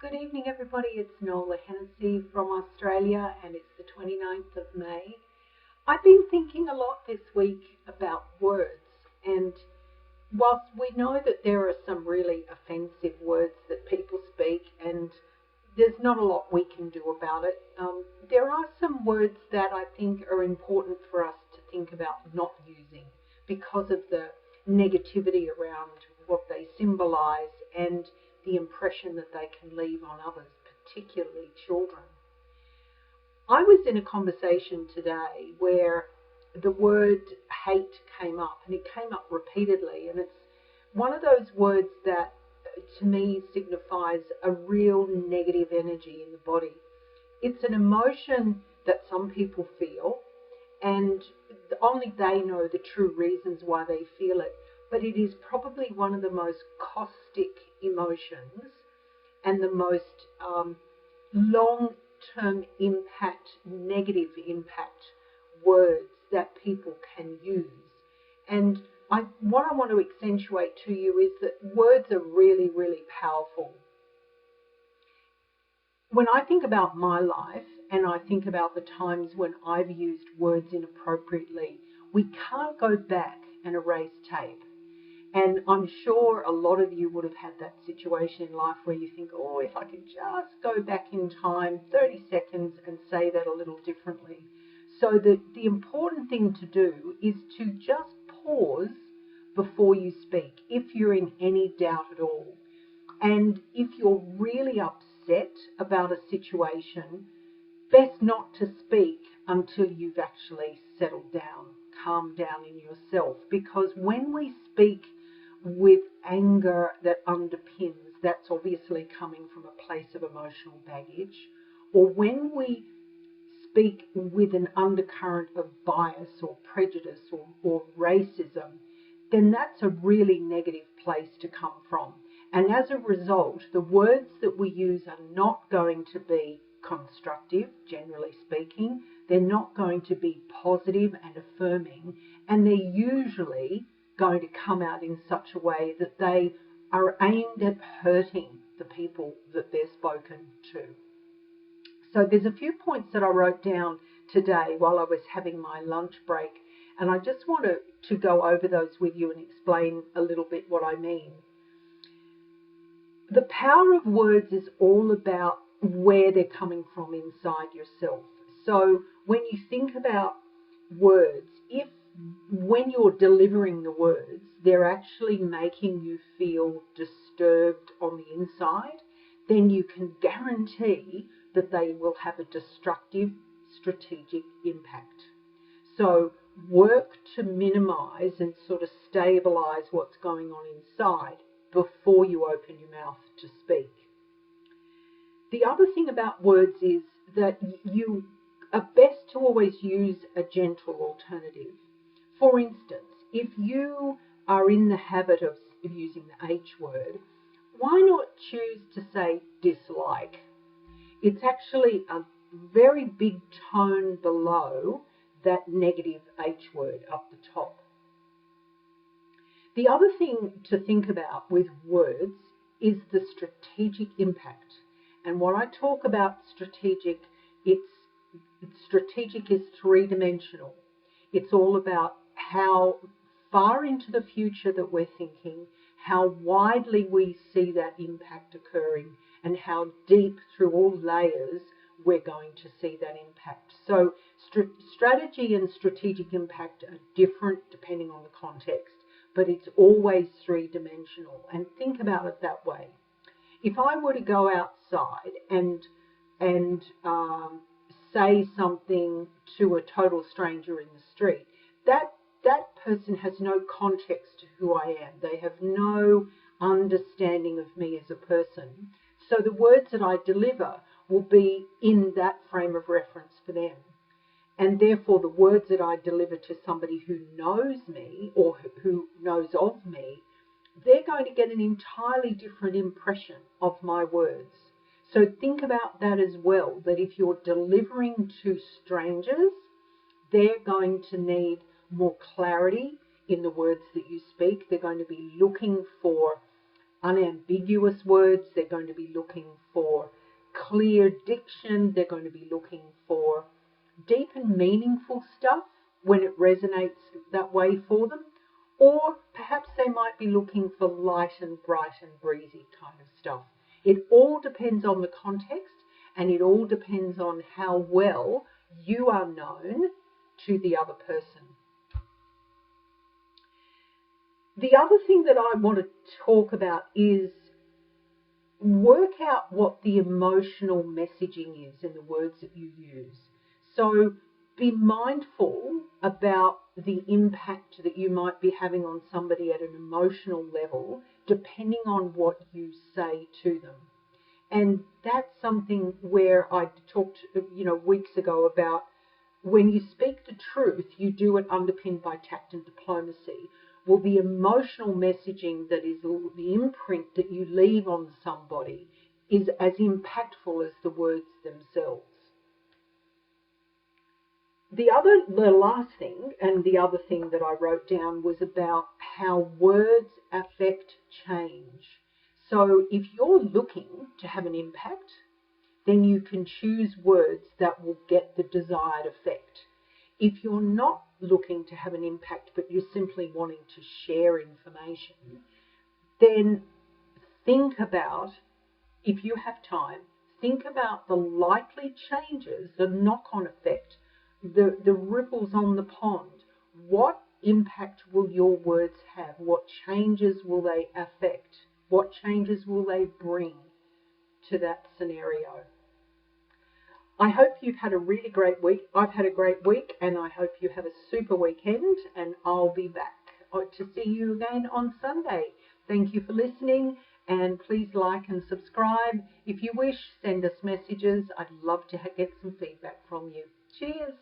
Good evening, everybody. It's Nola from Australia, and it's the 29th of May. I've been thinking a lot this week about words, and whilst we know that there are some really offensive words that people speak, and there's not a lot we can do about it, there are some words that I think are important for us to think about not using because of the negativity around what they symbolize and the impression that they can leave on others, particularly children. I was in a conversation today where the word hate came up, and it came up repeatedly, and it's one of those words that to me signifies a real negative energy in the body. It's an emotion that some people feel, and only they know the true reasons why they feel it, but it is probably one of the most caustic emotions and the most long-term impact, negative impact words that people can use. And what I want to accentuate to you is that words are really, really powerful. When I think about my life and I think about the times when I've used words inappropriately, we can't go back and erase tape. And I'm sure a lot of you would have had that situation in life where you think, oh, if I could just go back in time 30 seconds and say that a little differently. So the important thing to do is to just pause before you speak if you're in any doubt at all. And if you're really upset about a situation, best not to speak until you've actually settled down, calmed down in yourself. Because when we speak with anger that underpins, that's obviously coming from a place of emotional baggage, or when we speak with an undercurrent of bias or prejudice or racism, then that's a really negative place to come from. And as a result, the words that we use are not going to be constructive, generally speaking. They're not going to be positive and affirming, and they're usually going to come out in such a way that they are aimed at hurting the people that they're spoken to. So there's a few points that I wrote down today while I was having my lunch break, and I just want to go over those with you and explain a little bit what I mean. The power of words is all about where they're coming from inside yourself. So when you think about words, if when you're delivering the words, they're actually making you feel disturbed on the inside, then you can guarantee that they will have a destructive strategic impact. So work to minimize and sort of stabilize what's going on inside before you open your mouth to speak. The other thing about words is that you are best to always use a gentle alternative. For instance, if you are in the habit of using the H word, why not choose to say dislike? It's actually a very big tone below that negative H word up the top. The other thing to think about with words is the strategic impact. And when I talk about strategic, strategic is three-dimensional. It's all about how far into the future that we're thinking, how widely we see that impact occurring, and how deep through all layers we're going to see that impact. So strategy and strategic impact are different depending on the context, but it's always three-dimensional. And think about it that way. If I were to go outside and say something to a total stranger in the street, that person has no context to who I am. They have no understanding of me as a person. So the words that I deliver will be in that frame of reference for them. And therefore the words that I deliver to somebody who knows me or who knows of me, they're going to get an entirely different impression of my words. So think about that as well, that if you're delivering to strangers, they're going to need more clarity in the words that you speak. They're going to be looking for unambiguous words. They're going to be looking for clear diction. They're going to be looking for deep and meaningful stuff when it resonates that way for them. Or perhaps they might be looking for light and bright and breezy kind of stuff. It all depends on the context, and it all depends on how well you are known to the other person. The other thing that I want to talk about is work out what the emotional messaging is in the words that you use. So be mindful about the impact that you might be having on somebody at an emotional level, depending on what you say to them. And that's something where I talked, weeks ago about when you speak the truth, you do it underpinned by tact and diplomacy. Well, the emotional messaging that is the imprint that you leave on somebody is as impactful as the words themselves. The last thing, and the other thing that I wrote down was about how words affect change. So if you're looking to have an impact, then you can choose words that will get the desired effect. If you're not looking to have an impact, but you're simply wanting to share information, then think about, if you have time, think about the likely changes, the knock-on effect, the ripples on the pond. What impact will your words have? What changes will they affect? What changes will they bring to that scenario? I hope you've had a really great week. I've had a great week, and I hope you have a super weekend, and I'll be back to see you again on Sunday. Thank you for listening, and please like and subscribe. If you wish, send us messages. I'd love to get some feedback from you. Cheers.